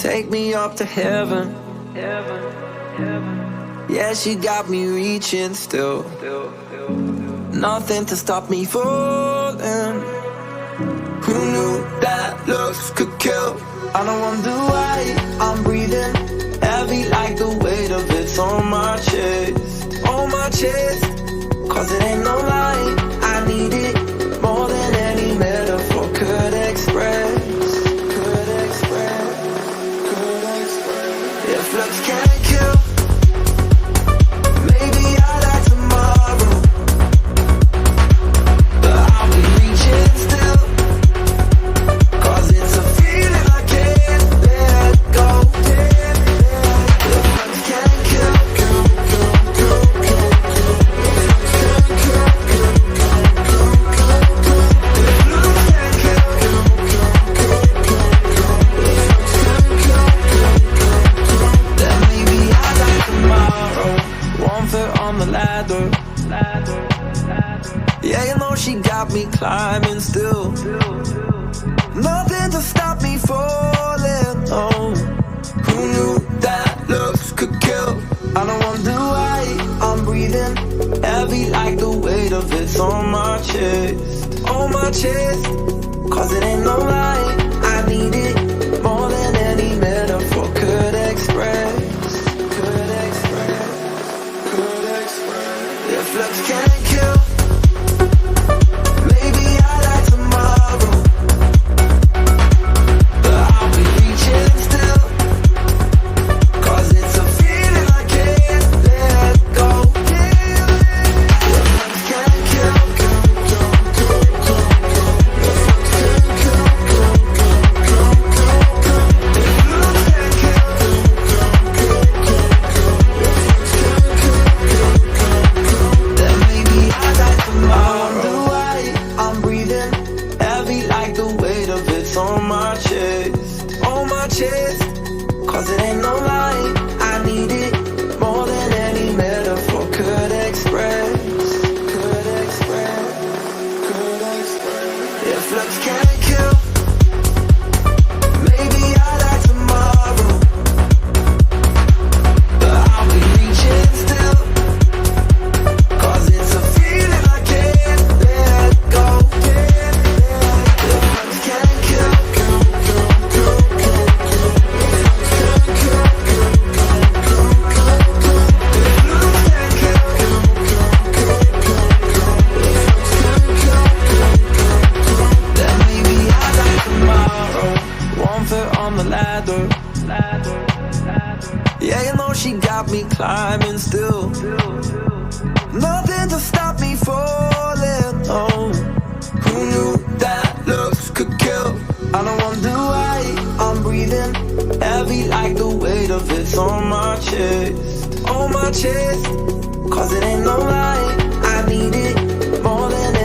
Take me up to heaven. Yeah, she got me reaching still. Nothing to stop me falling. Who knew that looks could kill? I don't wonder why I'm breathing heavy like the weight of it's on my chest. On my chest. Cause it ain't no lie, I need it more than any metaphor could express. If looks can't kill, maybe I'll die tomorrow, but I'll be reaching still. Cause it's a feeling I can't let go. If looks can't kill, yeah, you know she got me climbing still. Nothing to stop me falling. Oh, who knew that looks could kill? I don't wonder why I'm breathing heavy like the weight of it's on my chest. On my chest. Cause it ain't no lie, I need it more than any metaphor could express. If looks can't kill, maybe I'll die tomorrow, but I'll be reaching still. Cause it's a feeling I can't let go. If looks can't kill, on my chest, on my chest. Cause it ain't no lie, I need it more than any metaphor could express. If looks can't kill, maybe I'll die tomorrow, but I'll be reaching still. Cause it's a feeling I can't let go. If looks can't kill, on the ladder. Yeah, you know she got me climbing still. Nothing to stop me falling. Oh, who knew that looks could kill? I don't wonder why I'm breathing heavy like the weight of it's on my chest. On my chest. Cause it ain't no lie, I need it more than